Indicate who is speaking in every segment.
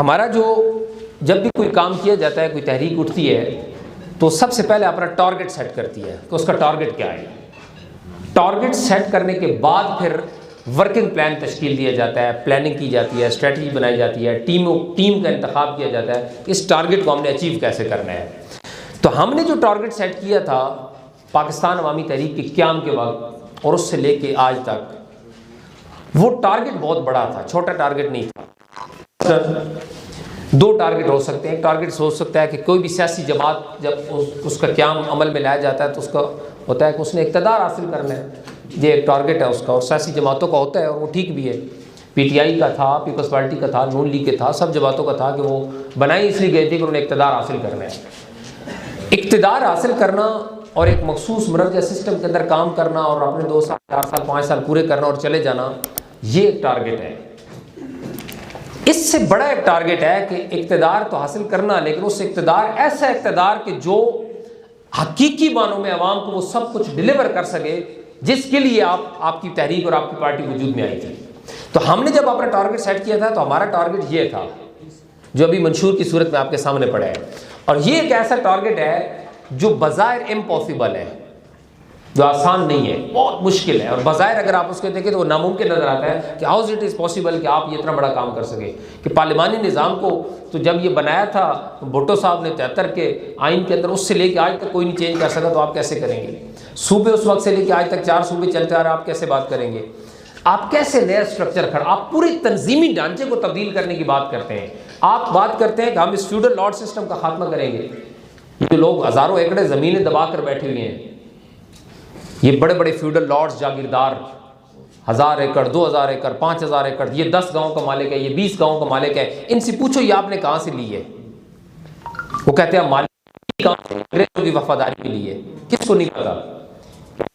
Speaker 1: हमारा जो जब भी कोई काम किया जाता है, कोई तहरीक उठती है, तो सबसे पहले अपना टारगेट सेट करती है कि उसका टारगेट क्या है। टारगेट सेट करने के बाद फिर वर्किंग प्लान तश्कील दिया जाता है, प्लानिंग की जाती है, स्ट्रेटजी बनाई जाती है, टीम का इंतखाब किया जाता है, इस टारगेट को हमने अचीव कैसे करना है। तो हमने जो टारगेट सेट किया था पाकिस्तान अवामी तहरीक के क़याम के वक्त और उससे लेके आज तक, वो टारगेट बहुत बड़ा था, छोटा टारगेट नहीं था। दो टारगेट हो सकते हैं। एक टारगेट हो सकता है कि कोई भी सियासी जमात जब उसका क़याम अमल में लाया जाता है तो उसका होता है कि उसने इक़्तिदार हासिल करना है, ये एक टारगेट है उसका, और सियासी जमातों का होता है और वो ठीक भी है। PTI का था, पीपल्स पार्टी का था, नून लीग का था, सब जमातों का था कि वो बनाई इसलिए गई थी कि उन्हें इक़्तिदार हासिल करना है। इक़्तिदार हासिल करना और एक मखसूस मुरव्वजा सिस्टम के अंदर काम करना और अपने 2 साल 4 साल 5 साल पूरे करना और चले जाना, ये एक टारगेट है। इससे बड़ा एक टारगेट है कि इक़्तिदार तो हासिल करना, लेकिन उस इक़्तिदार, ऐसा इक़्तिदार कि जो हकीकी मानों में अवाम को वो सब कुछ डिलीवर कर सके जिसके लिए आपकी तहरीक और आपकी पार्टी वजूद में आई थी। तो हमने जब अपना टारगेट सेट किया था तो हमारा टारगेट ये था जो अभी मंशूर की सूरत में आपके सामने पड़ा है। और ये एक ऐसा टारगेट है जो बज़ाहिर इम्पॉसिबल है, जो आसान नहीं है, बहुत मुश्किल है। और बज़ाहिर अगर आप उसको देखें तो वो नामुमकिन नज़र आता है कि हाउ इट इज़ पॉसिबल कि आप ये इतना बड़ा काम कर सके। कि पार्लिमानी निज़ाम को तो जब ये बनाया था भुट्टो साहब ने 73 के आइन के अंदर, उससे लेके आज तक कोई नहीं चेंज कर सका, तो आप कैसे करेंगे। सूबे उस वक्त से लेके आज तक 4 सूबे चलते आ रहे, आप कैसे बात करेंगे। आप कैसे नया स्ट्रक्चर खड़ा, आप पूरे तंजीमी ढांचे को तब्दील करने की बात करते हैं। आप बात करते हैं कि हम इस फ्यूडल लॉर्ड सिस्टम का खात्मा करेंगे। ये लोग हज़ारों एकड़ ज़मीनें दबा कर बैठे हुए हैं, ये बड़े बड़े फ्यूडल लॉर्ड्स, जागीरदार, 1000 एकड़, 2000 एकड़, 5000 एकड़, ये 10 गाँव का मालिक है, ये 20 गाँव का मालिक है। इनसे पूछो ये आपने कहाँ से ली है। वो कहते हैं मालिक अंग्रेजों की वफादारी के लिए। किसको नहीं पता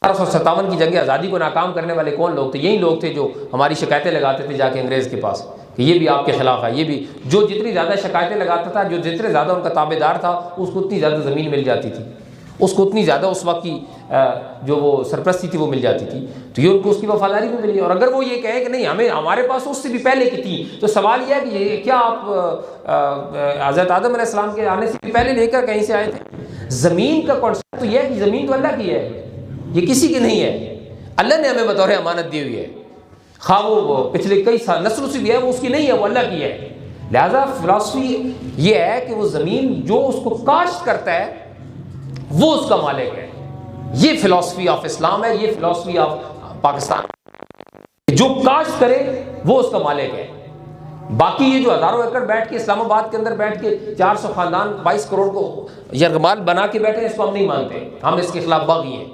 Speaker 1: 1857 की जंग आज़ादी को नाकाम करने वाले कौन लोग थे। यही लोग थे जो हमारी शिकायतें लगाते थे जाके अंग्रेज़ के पास कि ये भी आपके खिलाफ है, ये भी। जो जितनी ज़्यादा शिकायतें लगाता था, जो जितने ज़्यादा उनका ताबेदार था, उसको उतनी ज़्यादा ज़मीन मिल जाती थी, उसको उतनी ज़्यादा उस वक्त की जो वो सरपरस्ती थी वो मिल जाती थी। तो ये उनको उसकी वफादारी भी मिली। और अगर वो ये कहे कि नहीं हमारे पास उससे भी पहले की थी, तो सवाल यह है कि ये क्या आप हज़रत आदम अलैहिस्सलाम के आने से भी पहले लेकर कहीं से आए थे। ज़मीन का कॉन्सेप्ट तो यह है कि ज़मीन तो अल्लाह की है, ये किसी की नहीं है। अल्लाह ने हमें बतौर अमानत दी हुई है, खा वो पिछले कई साल नस्लों से भी है, वो उसकी नहीं है, वो अल्लाह की है। लिहाजा फिलॉसफी ये है कि वो ज़मीन जो उसको काश्त करता है वो उसका मालिक है। ये फिलॉसफी ऑफ इस्लाम है, ये फिलॉसफी ऑफ पाकिस्तान। जो काश्त करे वो उसका मालिक है। बाकी ये जो हज़ारों एकड़ बैठ के इस्लामाबाद के अंदर बैठ के 400 खानदान 22 करोड़ को यरगमाल बना के बैठे, इसको हम नहीं मानते। हम इसके खिलाफ बागी हैं।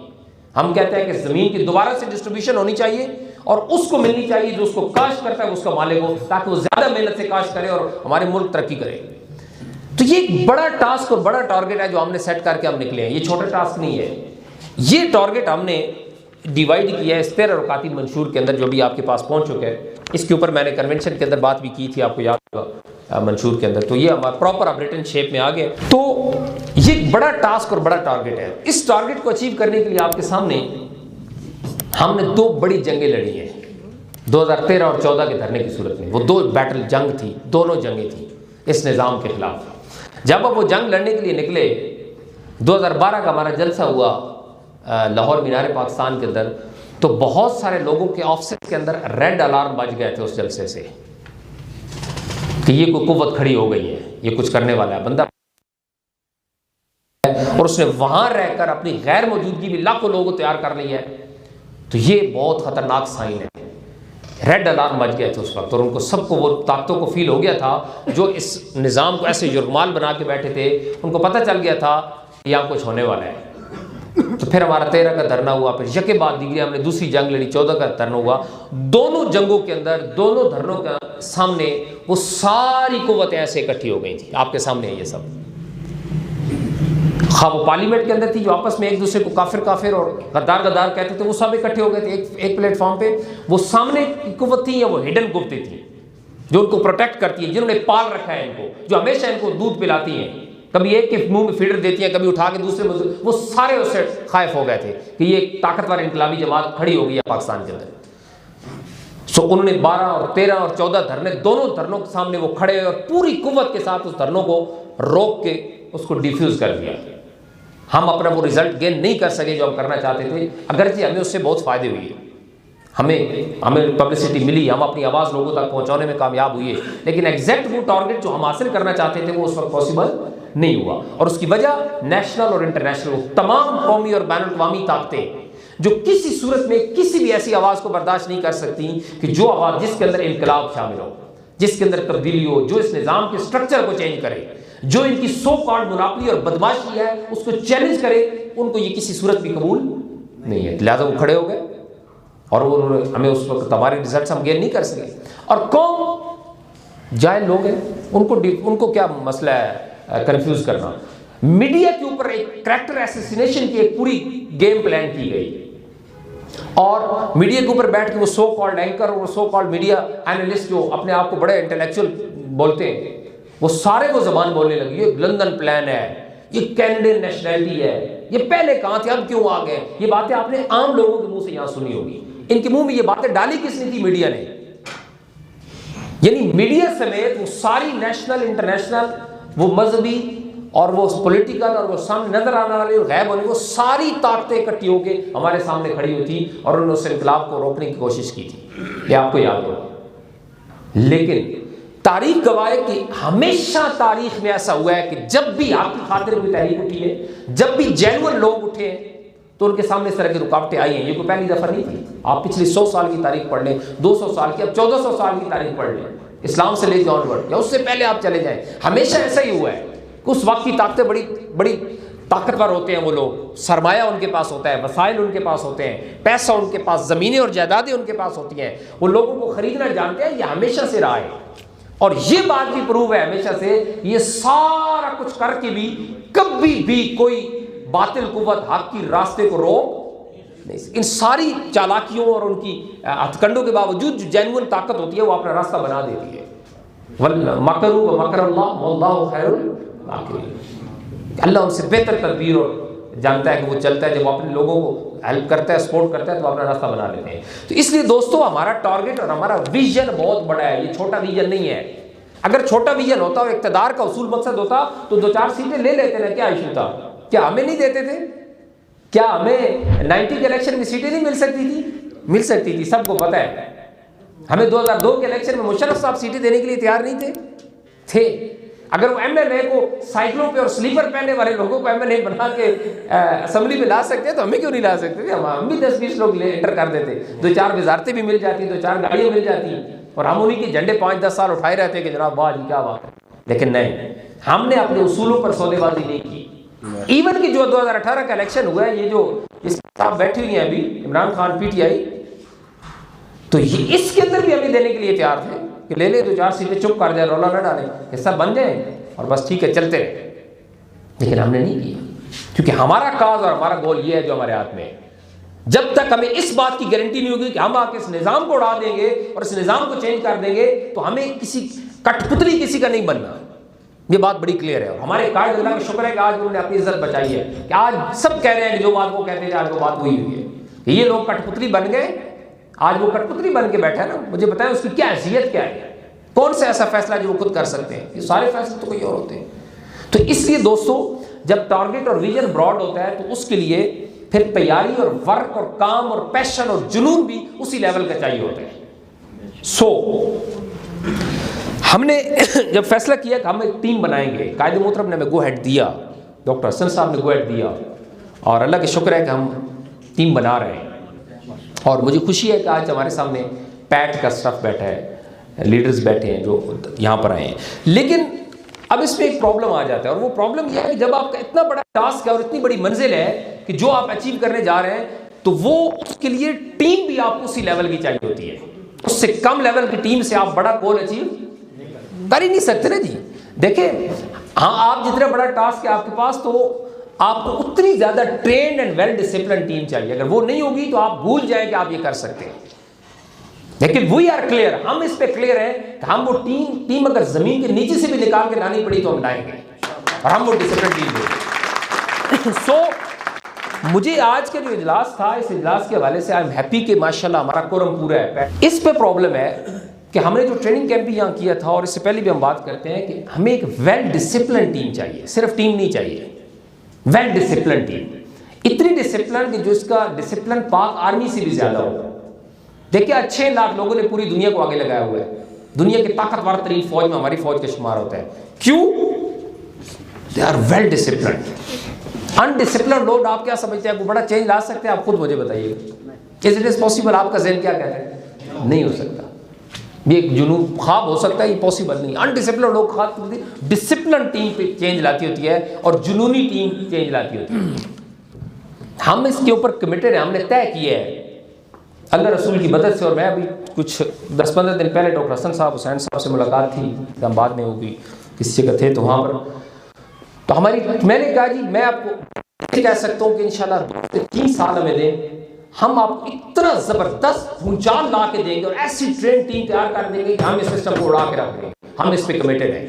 Speaker 1: हम कहते हैं कि ज़मीन की दोबारा से डिस्ट्रीब्यूशन होनी चाहिए और उसको मिलनी चाहिए जो उसको काश्त करता है, वो उसका मालिक हो, ताकि वो ज़्यादा मेहनत से काश्त करे और हमारे मुल्क तरक्की करे। तो ये एक बड़ा टास्क और बड़ा टारगेट है जो हमने सेट करके हम निकले हैं। ये छोटा टास्क नहीं है। ये टारगेट हमने डिवाइड किया है इस 13 रुकाती मंशूर के अंदर जो भी आपके पास पहुंच चुके हैं। इसके ऊपर मैंने कन्वेंशन के अंदर बात भी की थी, आपको याद होगा, मंशूर के अंदर। तो ये हमारा प्रॉपर अब रिटन शेप में आ गया। तो ये एक बड़ा टास्क और बड़ा टारगेट है। इस टारगेट को अचीव करने के लिए आपके सामने हमने 2 बड़ी जंगें लड़ी हैं 2013 और 14 के धरने की सूरत में। वो 2 बैटल जंग थी, दोनों जंगें थी इस निज़ाम के खिलाफ। जब अब वो जंग लड़ने के लिए निकले, 2012 का हमारा जलसा हुआ लाहौर मीनार पाकिस्तान के अंदर, तो बहुत सारे लोगों के ऑफिस के अंदर रेड अलार्म बज गए थे उस जलसे से कि ये कोई कुव्वत खड़ी हो गई है, ये कुछ करने वाला है बंदा। और उसने वहां रहकर अपनी गैर मौजूदगी में लाखों लोगों को तैयार कर लिया है। तो ये बहुत खतरनाक साइन है। रेड अलार्म बज गए थे उस वक्त, और उनको सबको वो ताकतों को फील हो गया था जो इस निज़ाम को ऐसे युरमाल बना के बैठे थे। उनको पता चल गया था कि यहाँ कुछ होने वाला है। तो फिर हमारा 13 का धरना हुआ, फिर यके बाद दीजिए हमने दूसरी जंग लड़ी, 14 का धरना हुआ। दोनों जंगों के अंदर, दोनों धरनों के सामने वो सारी कुव्वतें ऐसे इकट्ठी हो गई थी। आपके सामने है ये सब। हाँ, वो पार्लियामेंट के अंदर थी जो आपस में एक दूसरे को काफिर काफिर और गद्दार गद्दार कहते थे, वो सब इकट्ठे हो गए थे एक प्लेटफॉर्म पे। वो सामने की कुव्वत थी या वो हिडन कुव्वतें थी जो उनको प्रोटेक्ट करती है, जिन्होंने पाल रखा है इनको, जो हमेशा इनको दूध पिलाती हैं, कभी एक के मुंह में फीडर देती हैं, कभी उठा के दूसरे में। वो सारे उससे खाइफ हो गए थे कि ये ताकतवर इनकलाबी जमात खड़ी हो गई है पाकिस्तान के अंदर। उन्होंने 12 और 13 और 14 धरने, दोनों धरनों के सामने वो खड़े और पूरी कुव्वत के साथ उस धरनों को रोक के उसको डिफ्यूज कर दिया। हम अपना वो रिजल्ट गेन नहीं कर सके जो हम करना चाहते थे, अगरचे हमें उससे बहुत फायदे हुए, हमें पब्लिसिटी मिली, हम अपनी आवाज़ लोगों तक पहुंचाने में कामयाब हुए, लेकिन एग्जैक्ट वो टारगेट जो हम हासिल करना चाहते थे वो उस वक्त पॉसिबल नहीं हुआ। और उसकी वजह नेशनल और इंटरनेशनल तमाम कौमी और बैनुल अक़वामी ताकतें जो किसी सूरत में किसी भी ऐसी आवाज़ को बर्दाश्त नहीं कर सकती कि जो आवाज़ जिसके अंदर इनकलाब शामिल हो, जिसके अंदर तब्दीली हो, जो इस निज़ाम के स्ट्रक्चर को चेंज करे, जो इनकी सो कॉल्ड मुनाफी और बदमाशी है उसको चैलेंज करे, उनको ये किसी सूरत भी कबूल नहीं है। लिहाजा वो खड़े हो गए और वो हमें उस वक्त हमारे रिजल्ट हम गेन नहीं कर सके। और कौन जाहिल लोग हैं, उनको क्या मसला है कंफ्यूज करना। मीडिया के ऊपर एक कैरेक्टर एसेसिनेशन की एक पूरी गेम प्लान की गई और मीडिया के ऊपर बैठ के वो सो कॉल्ड एंकर और सो कॉल्ड मीडिया एनालिस्ट जो अपने आप को बड़े इंटेलेक्चुअल बोलते हैं, वो सारे वो जबान बोलने लगे, ये लंदन प्लान है, ये कैनेडियन नेशनैलिटी है, ये पहले कहाँ थे अब क्यों आ गए। ये बातें आपने आम लोगों के मुंह से यहाँ सुनी होगी, इनके मुंह में ये बातें डाली किसने थी? मीडिया ने। यानी मीडिया समेत वो सारी नेशनल इंटरनेशनल वो मजहबी और वो पॉलिटिकल और वो सामने नजर आने वाली और गैब होने, वो सारी ताकतें इकट्ठी होकर हमारे सामने खड़ी हुई थी और उन्होंने उस इनकलाब को रोकने की कोशिश की थी, ये आपको याद होगा। लेकिन तारीख गवाह है कि हमेशा तारीख में ऐसा हुआ है कि जब भी आपकी खातिर कोई तहरीक उठी है, जब भी जेन्युइन लोग उठे हैं, तो उनके सामने इस तरह की रुकावटें आई हैं। ये कोई पहली दफा नहीं थी। आप पिछली 100 साल की तारीख पढ़ लें, 200 साल की, अब 1400 साल की तारीख पढ़ लें, इस्लाम से लेकर ऑनवर्ड या उससे पहले आप चले जाएं, हमेशा ऐसा ही हुआ है। उस वक्त की ताकतें बड़ी बड़ी ताकतवर होते हैं, वो लोग, सरमाया उनके पास होता है, वसाइल उनके पास होते हैं, पैसा उनके पास, ज़मीनें और जायदादें उनके पास होती हैं, वो लोगों को खरीदना जानते हैं। ये हमेशा से रहा है और ये बात भी प्रूव है हमेशा से, ये सारा कुछ करके भी कभी भी कोई बातिल कुव्वत हक की रास्ते को रोक नहीं। इन सारी चालाकियों और उनकी हथकंडों के बावजूद जो जेन्युइन ताकत होती है वो अपना रास्ता बना देती है। मकरू व मकरल्लाह वल्लाहु खैरुल माकिरीन। अल्लाह उनसे बेहतर तदबीर और जानता है कि वो चलता है, जब वो अपने लोगों को हेल्प करता है, सपोर्ट करता है, तो अपना रास्ता बना लेते हैं। तो इसलिए दोस्तों हमारा टारगेट और हमारा विजन बहुत बड़ा है, ये छोटा विजन नहीं है। अगर छोटा विजन होता और इक़्तिदार का उसूल मकसद होता तो 2-4 सीटें ले लेते ना, क्या इशू था? क्या हमें नहीं देते थे? क्या हमें 90 के इलेक्शन में सीटें नहीं मिल सकती थी? मिल सकती थी, सबको पता है। हमें 2002 के इलेक्शन में मुशर्रफ साहब सीटें देने के लिए तैयार नहीं थे। अगर वो एमएलए को साइकिलों पे और स्लीपर पहनने वाले लोगों को एमएलए बना के असेंबली में ला सकते हैं तो हमें क्यों नहीं ला सकते थे? हम भी 10-20 लोग एंटर कर देते, 2-4 वजारतें भी मिल जाती, 2-4 गाड़ियाँ मिल जाती और हम उन्हीं के झंडे 5-10 साल उठाए रहते कि जनाब वाह जी क्या बात है। लेकिन नहीं, हमने अपने उसूलों पर सौदेबाजी नहीं की। इवन कि जो 2018 का इलेक्शन हुआ है, ये जो इस साहब बैठी हुई हैं अभी, इमरान खान पीटीआई, तो ये इसके अंदर भी हमें देने के लिए तैयार थे कि ले ले 2-4 सीटें, चुप कर जाए, रौला न डालें, हिस्सा बन जाए और बस ठीक है चलते रहे। लेकिन हमने नहीं किया, क्योंकि हमारा काज और हमारा गोल ये है जो हमारे हाथ में है। जब तक हमें इस बात की गारंटी नहीं होगी कि हम आके इस निज़ाम को उड़ा देंगे और इस निज़ाम को चेंज कर देंगे, तो हमें किसी कठपुतली किसी का नहीं बनना। ये बात बड़ी क्लियर है। और हमारे कायद अल्लाह का शुक्र है कि आज उन्होंने अपनी इज्जत बचाई है, कि आज सब कह रहे हैं कि जो बात वो कहते थे आज वो बात वही हुई है कि ये लोग कठपुतली बन गए। आज वो कठपुतली बन के बैठा है ना, मुझे बताएं उसकी क्या हैसियत क्या है, कौन सा ऐसा फैसला जो वो खुद कर सकते हैं? ये सारे फैसले तो कोई और होते हैं। तो इसलिए दोस्तों, जब टारगेट और विजन ब्रॉड होता है तो उसके लिए फिर तैयारी और वर्क और काम और पैशन और जुनून भी उसी लेवल का चाहिए होता है। हमने जब फैसला किया कि हम एक टीम बनाएंगे, कायदे मोहतरम ने हमें गो हेड दिया, डॉक्टर हसन साहब ने गो हेड दिया और अल्लाह के शुक्र है कि हम टीम बना रहे हैं। और मुझे खुशी है कि आज हमारे सामने पैट का स्टाफ बैठा है, लीडर्स बैठे हैं जो यहाँ पर आए हैं। लेकिन अब इसमें एक प्रॉब्लम आ जाता है और वो प्रॉब्लम यह है कि जब आपका इतना बड़ा टास्क है और इतनी बड़ी मंजिल है कि जो आप अचीव करने जा रहे हैं, तो वो उसके लिए टीम भी आपको उसी लेवल की चाहिए होती है। उससे कम लेवल की टीम से आप बड़ा गोल अचीव कर ही नहीं सकते ना जी। देखिए, हाँ, आप जितना बड़ा टास्क है आपके पास, तो आपको उतनी ज्यादा trained and well discipline team चाहिए। अगर वो नहीं होगी तो आप भूल जाएं कि आप ये कर सकते हैं। लेकिन वी आर क्लियर, हम इस पे क्लियर हैं कि हम वो टीम अगर जमीन के नीचे से भी निकाल के लानी पड़ी तो हम लाएंगे और हम वो डिसिप्लिन टीम देंगे। सो मुझे आज का जो इजलास था, इस इजलास के हवाले से आई एम हैप्पी कि माशाल्लाह हमारा कोरम पूरा है। इस पे प्रॉब्लम है कि हमने जो ट्रेनिंग कैंप भी यहाँ किया था, और इससे पहले भी हम बात करते हैं कि हमें एक वेल डिसिप्लिन टीम चाहिए, सिर्फ टीम नहीं चाहिए, वेल डिसिप्लिन टीम। इतनी डिसिप्लिन कि जो इसका डिसिप्लिन पाक आर्मी से भी ज्यादा हो। देखिए 6 लाख लोगों ने पूरी दुनिया को आगे लगाया हुआ है, दुनिया की ताकतवर तरीन फौज में हमारी फौज का शुमार होता है। क्यों? They are well discipline. Undiscipline लोग आप क्या समझते हैं, कोई बड़ा चेंज ला सकते हैं? आप खुद मुझे बताइए, इज इट इज पॉसिबल? आपका ज़हन क्या कहता है? नहीं हो सकता। ये एक जुनून ख्वाब हो सकता है, ये पॉसिबल नहीं। अनडिसिप्लिन लोग ख्वाब, डिसिप्लिन टीम पे चेंज लाती होती है और जुनूनी टीम चेंज लाती होती है। हम इसके ऊपर कमिटेड हैं, हमने तय किया है अल्लाह रसूल की मदद से। और मैं अभी कुछ 10-15 दिन पहले डॉक्टर हसन साहब, हुसैन साहब से मुलाकात थी, इस्लामाबाद में, वो भी किसी जगह थे, तो वहाँ पर तो मैंने कहा जी मैं आपको कह सकता हूँ कि इंशाल्लाह 2 से 3 साल हमें दें, हम आपको इतना जबरदस्त भूचाल ला के देंगे और ऐसी ट्रेन टीम तैयार कर देंगे कि हम इस सिस्टम को उड़ा के रख देंगे। हम इस पे कमिटेड हैं।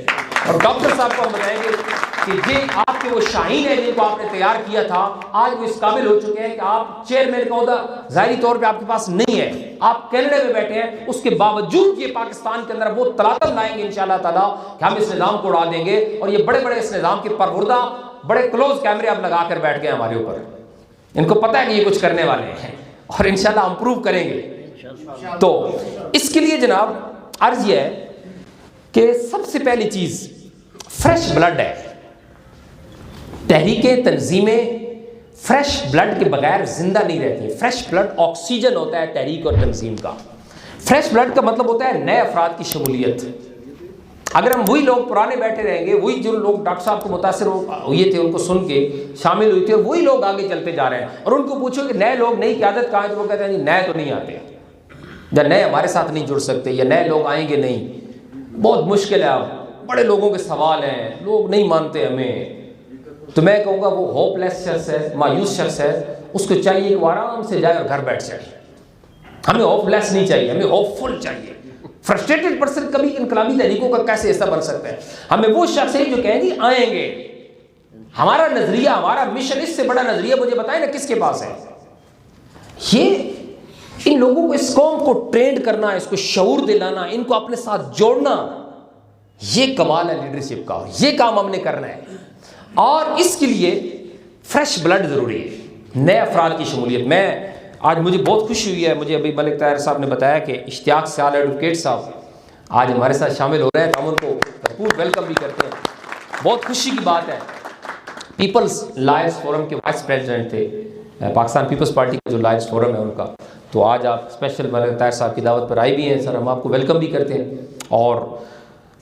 Speaker 1: और डॉक्टर साहब को हम बताएंगे कि ये आपके वो शाहीन है जिनको आपने तैयार किया था, आज वो इस काबिल हो चुके हैं कि आप चेयरमैन का ओहदा जाहिरी तौर पे आपके पास नहीं है, आप कनाडा में बैठे हैं, उसके बावजूद ये पाकिस्तान के अंदर वो तलातम लाएंगे इंशाल्लाह ताला कि हम इस निज़ाम को उड़ा देंगे। और ये बड़े बड़े इस निज़ाम के परवरदा बड़े क्लोज कैमरे अब लगा कर बैठ गए हमारे ऊपर, इनको पता है कि ये कुछ करने वाले हैं और इंशाल्लाह हम प्रूव करेंगे। तो इसके लिए जनाब अर्ज यह है कि सबसे पहली चीज फ्रेश ब्लड है। तहरीकें, तंजीमें फ्रेश ब्लड के बगैर जिंदा नहीं रहती। फ्रेश ब्लड ऑक्सीजन होता है तहरीक और तंजीम का। फ्रेश ब्लड का मतलब होता है नए अफराद की शमूलियत। अगर हम वही लोग पुराने बैठे रहेंगे, वही जो लोग डॉक्टर साहब को मुतासर हुए थे उनको सुन के शामिल हुए थे, और वही लोग आगे चलते जा रहे हैं, और उनको पूछो कि नए लोग, नई क़यादत कहाँ है, तो वो कहते हैं नए तो नहीं आते, या नए हमारे साथ नहीं जुड़ सकते, या नए लोग आएंगे नहीं, बहुत मुश्किल है। अब बड़े लोगों के सवाल हैं, लोग नहीं मानते हमें। तो मैं कहूँगा वो होपलेस शख्स है, मायूस शख्स है, उसको चाहिए कि वो आराम से जाए और घर बैठ जाए। हमें होपलेस नहीं चाहिए, हमें होपफुल चाहिए। फ्रस्ट्रेटेड पर्सन कभी इनकलाबी तहरीकों का कैसे हिस्सा बन सकता है? हमें वो शख्स है जो कहेंगे आएंगे, हमारा नजरिया, हमारा मिशन, इससे बड़ा नजरिया मुझे बताए ना किसके पास है। ये इन लोगों को, इस कौम को ट्रेंड करना, इसको शऊर दिलाना, इनको अपने साथ जोड़ना, ये कमाल है लीडरशिप का, ये काम हमने करना है। और इसके लिए फ्रेश ब्लड जरूरी है, नए अफराद की शमूलियत। मैं आज मुझे बहुत खुशी हुई है, मुझे अभी मलिक ताहिर साहब ने बताया कि इश्तियाक साल एडवोकेट साहब आज हमारे साथ शामिल हो रहे हैं, तो हम उनको भरपूर वेलकम भी करते हैं। बहुत खुशी की बात है। पीपल्स लायर्स फोरम के वाइस प्रेसिडेंट थे, पाकिस्तान पीपल्स पार्टी का जो लायर्स फोरम है उनका, तो आज आप स्पेशल मलिक ताहिर साहब की दावत पर आए भी हैं। सर हम आपको वेलकम भी करते हैं, और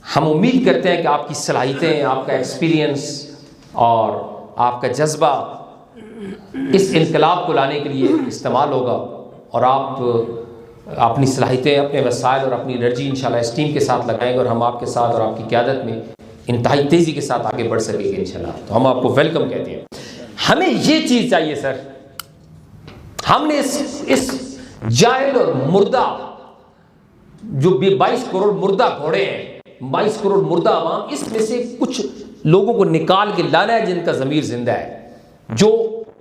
Speaker 1: हम उम्मीद करते हैं कि आपकी सलाहियतें, आपका एक्सपीरियंस और आपका जज्बा इस इनकलाब को लाने के लिए इस्तेमाल होगा, और आप अपनी सलाहियतें, अपने वसाइल और अपनी एनर्जी इंशाल्लाह इस टीम के साथ लगाएंगे, और हम आपके साथ और आपकी क़यादत में इंतहाई तेज़ी के साथ आगे बढ़ सकेंगे इंशाल्लाह। तो हम आपको वेलकम कहते हैं। हमें ये चीज़ चाहिए सर, हमने इस जाहिल और मुर्दा, जो 22 करोड़ मुर्दा घोड़े हैं, 22 करोड़ मुर्दा अवाम, इसमें से कुछ लोगों को निकाल के लाना है जिनका ज़मीर जिंदा है,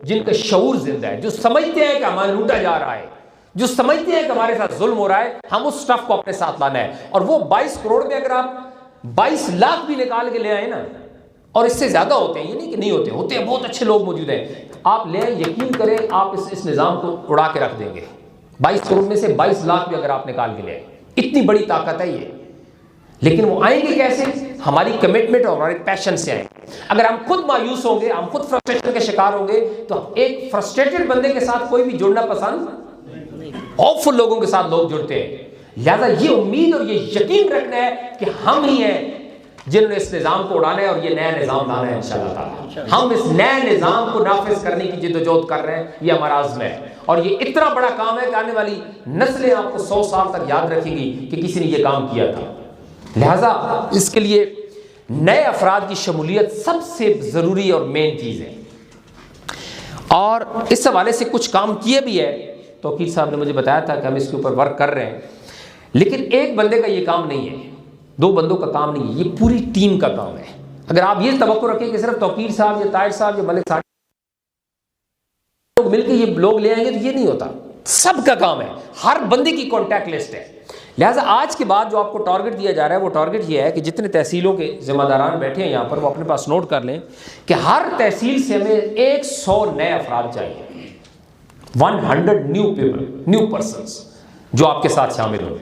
Speaker 1: जिनका शऊर जिंदा है, जो समझते हैं कि हमारा लूटा जा रहा है, जो समझते हैं कि हमारे साथ जुल्म हो रहा है। हम उस स्टफ को अपने साथ लाना है। और वो 22 करोड़ में अगर आप 22 लाख भी निकाल के ले आए ना, और इससे ज्यादा होते हैं, ये नहीं कि नहीं होते, होते हैं, बहुत अच्छे लोग मौजूद हैं, आप ले आए, यकीन करें आप इस निज़ाम को उड़ा के रख देंगे। 22 करोड़ में से 22 लाख भी अगर आप निकाल के ले आए, इतनी बड़ी ताकत है ये। लेकिन वो आएंगे कैसे? हमारी कमिटमेंट और हमारे पैशन से आएंगे। अगर हम खुद मायूस होंगे, हम खुद फ्रस्ट्रेशन के शिकार होंगे, तो एक फ्रस्ट्रेटेड बंदे के साथ कोई भी जुड़ना पसंद, होपफुल लोगों के साथ लोग जुड़ते हैं। लिहाजा ये उम्मीद और ये यकीन रखना है कि हम ही हैं जिन्होंने इस निज़ाम को उड़ाना है और ये नया निज़ाम लाना है इंशाअल्लाह ताला। हम इस नए निज़ाम को नाफिज करने की जिद्दोजहद कर रहे हैं, ये हमारा आज़्म है। और ये इतना बड़ा काम है कि आने वाली नस्लें आपको 100 साल तक याद रखेंगी कि किसी ने ये काम किया था। लिहाजा इसके लिए नए अफराद की शमूलियत सबसे ज़रूरी और मेन चीज़ है। और इस हवाले से कुछ काम किए भी है, तौकीर साहब ने मुझे बताया था कि हम इसके ऊपर वर्क कर रहे हैं। लेकिन एक बंदे का ये काम नहीं है, 2 बंदों का काम नहीं है, ये पूरी टीम का काम है। अगर आप ये तवक्को रखें कि सिर्फ तौकीर साहब या ताहिर साहब या मलिक साहब मिलकर ये लोग ले आएंगे तो ये नहीं होता, सबका काम है, हर बंदे की कॉन्टैक्ट लिस्ट है। लिहाजा आज के बाद जो आपको टारगेट दिया जा रहा है वो टारगेट ये है कि जितने तहसीलों के जिम्मेदारान बैठे हैं यहाँ पर वो अपने पास नोट कर लें कि हर तहसील से हमें 100 नए अफराद चाहिए, 100 न्यू पीपल, न्यू पर्सन्स जो आपके साथ शामिल हो।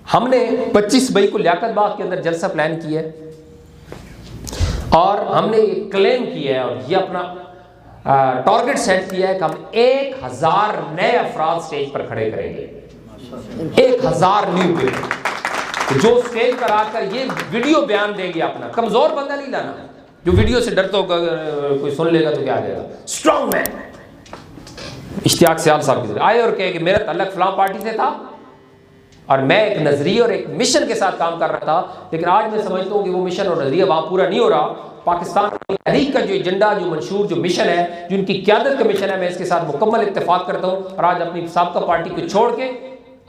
Speaker 1: हमने 25 मई को लियाकत बाग के अंदर जलसा प्लान किया है और हमने ये क्लेम किया है और ये अपना टारगेट सेट किया है कि हम 1000 नए अफराद स्टेज पर खड़े करेंगे, 1000 न्यू पीपल जो स्टेज पर आकर ये वीडियो बयान देंगे। अपना कमजोर बंदा नहीं लाना जो वीडियो से डरता हो, कोई सुन लेगा तो क्या आ जाएगा। स्ट्रॉन्ग मैन इश्तियाक सियाल साहब की आए और कहे कि मेरा तल्लक फलां पार्टी से था और मैं एक नजरिए और एक मिशन के साथ काम कर रहा था, लेकिन आज मैं समझता हूँ कि वो मिशन और नजरिया वहां पूरा नहीं हो रहा। पाकिस्तान तहरीक का जो एजेंडा, जो मंशूर, जो मिशन है, जो उनकी क़यादत का मिशन है, मैं इसके साथ मुकम्मल इत्तेफाक करता हूँ और आज अपनी साबका पार्टी को छोड़ के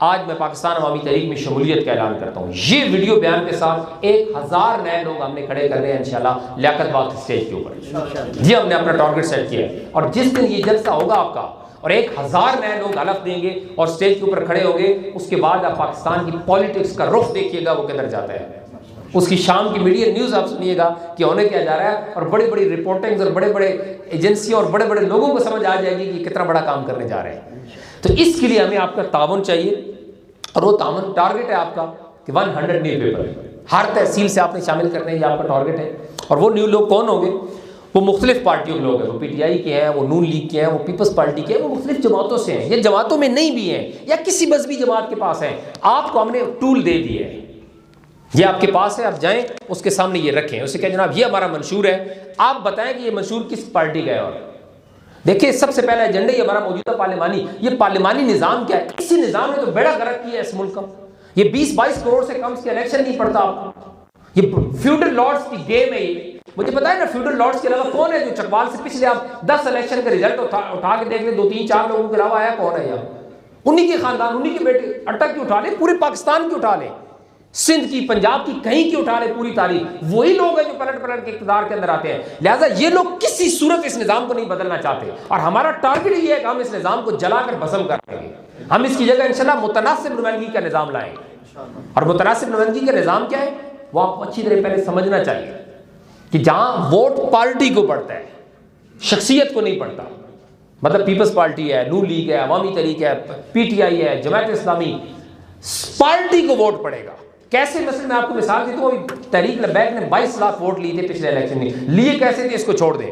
Speaker 1: आज मैं पाकिस्तान अवामी तहरीक में शमूलियत का ऐलान करता हूँ। ये वीडियो बयान के साथ 1000 नए लोग हमने खड़े कर रहे हैं इंशाल्लाह लियाकत बाग स्टेज के ऊपर। ये हमने अपना टारगेट सेट किया है और जिस दिन ये जलसा होगा आपका और 1000 नए लोग हलफ देंगे और स्टेज के ऊपर खड़े होंगे, उसके बाद आप पाकिस्तान की पॉलिटिक्स का रुख देखिएगा वो किधर जाता है। उसकी शाम की मीडिया न्यूज़ आप सुनिएगा कि होने क्या जा रहा है और बड़ी बड़ी रिपोर्टिंग्स और बड़े बड़े एजेंसियों और बड़े बड़े लोगों को समझ आ जाएगी कि कितना बड़ा काम करने जा रहे हैं। तो इसके लिए हमें आपका ताउन चाहिए और वो ताउन टारगेट है आपका कि 100 न्यू पीपल हर तहसील से आपने शामिल करने, ये आपका टारगेट है। और वो न्यू लोग कौन होंगे? वो मुख्तलिफ पार्टियों के लोग हैं, वो PTI के हैं, वो नून लीग के हैं, वो पीपल्स पार्टी के हैं, वो मुख्तलिफ जमातों से हैं, ये जमातों में नहीं भी हैं या किसी मजहबी जमात के पास हैं। आपको हमने टूल दे दिए है, ये आपके पास है, आप जाएं उसके सामने ये रखें, उसे कहें जनाब ये हमारा मंशूर है, आप बताएं कि ये मंशूर किस पार्टी का है। और देखिए सबसे पहला एजेंडा ही हमारा मौजूदा पार्लिमानी, ये पार्लिमानी निज़ाम क्या है? इसी निज़ाम ने तो बेड़ा गर्क किया है इस मुल्क का। ये 20-22 करोड़ से कम के इलेक्शन नहीं पड़ता आपको, ये फ्यूडल लॉर्ड्स की गेम है। ये मुझे पता है ना, फ्यूडल लॉर्ड्स के अलावा कौन है जो चकवाल से पिछले आप 10 इलेक्शन का रिजल्ट उठा के देख ले, 2-3-4 लोगों के अलावा आया कौन है यहाँ? उन्हीं के खानदान, उन्हीं के बेटे अटक के उठा ले, पूरे पाकिस्तान की उठा ले, सिंध की, पंजाब की, कहीं की उठा ले पूरी तारीख, वही लोग हैं जो पलट पलट के इक़्तिदार के अंदर आते हैं। लिहाजा ये लोग किसी सूरत इस निज़ाम को नहीं बदलना चाहते और हमारा टारगेट ये है कि हम इस निज़ाम को जलाकर भस्म कर देंगे। हम इसकी जगह इंशाल्लाह मुतनासिब नुमाइंदगी का निज़ाम लाएंगे। और मुतनासिब नुमाइंदगी का निज़ाम क्या है वो आपको अच्छी तरह पहले समझना चाहिए कि जहां वोट पार्टी को पड़ता है, शख्सियत को नहीं पड़ता। मतलब पीपल्स पार्टी है, नून लीग है, अवामी तहरीक है, PTI है, जमात इस्लामी, पार्टी को वोट पड़ेगा। कैसे? मसलन मैं आपको मिसाल देता हूँ, तहरीक लब्बैक ने 22 लाख वोट लिए थे पिछले इलेक्शन में, लिए कैसे थे इसको छोड़ दें,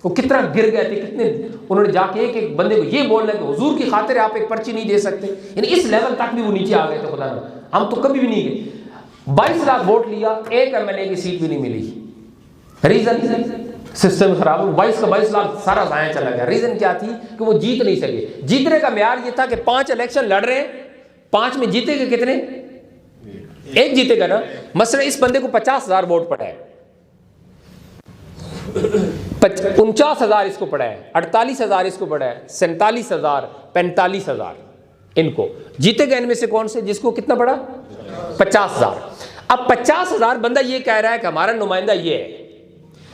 Speaker 1: वो कितना गिर गए थे, कितने उन्होंने जाके एक एक बंदे को ये बोलना कि हुजूर की खातिर आप एक पर्ची नहीं दे सकते, यानी इस लेवल तक भी वो नीचे आ गए थे। खुदा ना, हम तो कभी भी नहीं गए। 22 लाख वोट लिया, एक MLA की सीट भी नहीं मिली। रीजन सिस्टम खराब हो, 22 का 22 लाख सारा ज़ाया चला गया। रीजन क्या थी कि वो जीत नहीं सके। जीतने का म्यार ये था कि 5 इलेक्शन लड़ रहे हैं, 5 में जीतेगा कितने? एक जीतेगा ना। मसलन इस बंदे को 50,000 वोट पड़ा है, 49,000 इसको पड़ा है, 48,000 इसको पड़ा है, 47,000, 45,000 इनको जीतेगा। इनमें से कौन से? जिसको कितना पड़ा? 50,000। अब 50,000 बंदा ये कह रहा है कि हमारा नुमाइंदा ये है,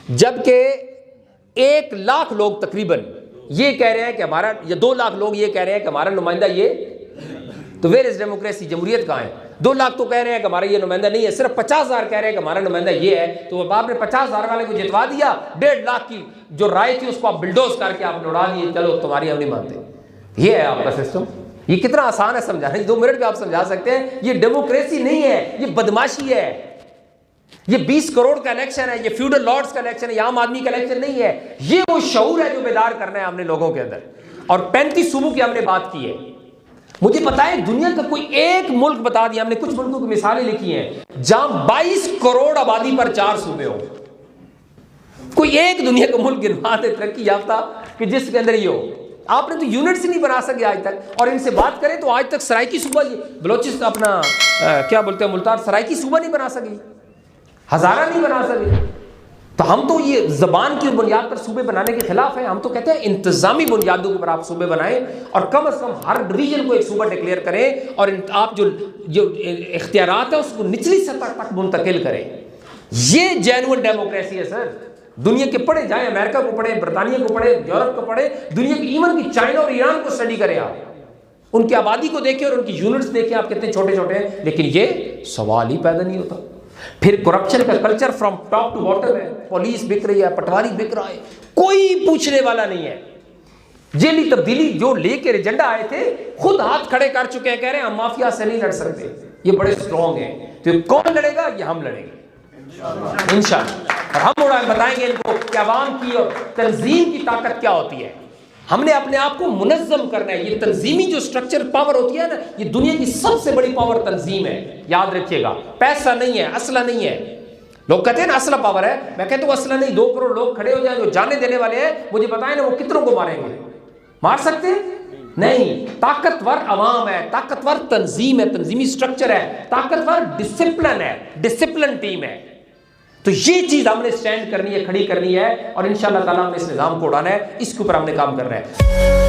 Speaker 1: जबकि 1 लाख लोग तकरीबन ये कह रहे हैं कि हमारा, या 2 लाख लोग ये कह रहे हैं कि हमारा नुमाइंदा ये। तो वेयर इज डेमोक्रेसी? जमहूरियत कहाँ है? 2 लाख तो कह रहे हैं कि हमारा ये नुमाइंदा नहीं है, सिर्फ 50,000 कह रहे हैं कि हमारा नुमाइंदा ये है। तो आपने 50,000 वाले को जितवा दिया, 1.5 लाख की जो राय थी उसको आप बिल्डोज करके आपने उड़ा दिए, चलो तुम्हारी हम नहीं मानते। ये है आपका सिस्टम। ये कितना आसान है समझाना, 2 मिनट में आप समझा सकते हैं। ये डेमोक्रेसी नहीं है, ये बदमाशी है। ये 20 करोड़ का इलेक्शन है, ये फ्यूडल लॉर्ड्स का इलेक्शन है, ये आम आदमी का इलेक्शन नहीं है। ये वो शऊर है जो बेदार करना है हमने लोगों के अंदर। और 35 सूबों की हमने बात की है। मुझे पता है दुनिया का कोई एक मुल्क बता दिया, हमने कुछ मुल्कों की मिसालें लिखी हैं जहां 22 करोड़ आबादी पर 4 सूबे हो। कोई एक दुनिया का मुल्क गिनवा दे तरक्की याफ्ता कि जिसके अंदर ये हो। आपने तो यूनिट्स ही नहीं बना सके आज तक। और इनसे बात करें तो आज तक सराइकी सूबा, बलोचिस्तान अपना क्या बोलते हैं, मुल्तान, सराइकी सूबा नहीं बना सके, हजारा नहीं बना सके। तो हम तो ये जबान की बुनियाद पर सूबे बनाने के खिलाफ है। हम तो कहते हैं इंतजामी बुनियादों के ऊपर आप सूबे बनाएं और कम से कम हर डिवीजन को एक सूबा डिक्लेयर करें और आप जो इख्तियारात है उसको निचली सतह तक मुंतकिल करें। ये जेन्युइन डेमोक्रेसी है सर। दुनिया के पढ़े, जाए अमेरिका को पढ़े, बरतानिया को पढ़े, यूरोप को पढ़े, दुनिया की इवन की चाइना और ईरान को स्टडी करें आप, उनकी आबादी को देखें और उनकी यूनिट्स देखें आप कितने छोटे छोटे हैं, लेकिन ये सवाल ही पैदा नहीं होता। फिर करप्शन का culture from top to bottom है, पुलिस बिक रही है, पटवारी बिक रहा है, कोई पूछने वाला नहीं है। जेली तब्दीली जो लेकर एजेंडा आए थे खुद हाथ खड़े कर चुके हैं, कह रहे हैं हम माफिया से नहीं लड़ सकते, ये बड़े स्ट्रॉन्ग हैं। तो कौन लड़ेगा? ये हम लड़ेंगे इंशाअल्लाह। और हम बताएंगे इनको कि अवाम की और तंजीम की ताकत क्या होती है। हमने अपने आप को मुनज़्ज़म करना है। ये तंजीमी जो स्ट्रक्चर पावर होती है ना, ये दुनिया की सबसे बड़ी पावर तंजीम है, याद रखिएगा। पैसा नहीं है, असला नहीं है। लोग कहते हैं ना असला पावर है, मैं कहता हूँ असला नहीं। 2 करोड़ लोग खड़े हो जाए जो जाने देने वाले हैं, मुझे बताएं ना वो कितनों को मारेंगे? मार सकते नहीं। ताकतवर अवाम है, ताकतवर तंजीम है, तंजीमी स्ट्रक्चर है, ताकतवर डिसिप्लिन है, डिसिप्लिन टीम है। तो ये चीज हमने स्टैंड करनी है, खड़ी करनी है, और इंशाअल्लाह ताला हमने इस निजाम को उड़ाना है। इसके ऊपर हमने काम करना है।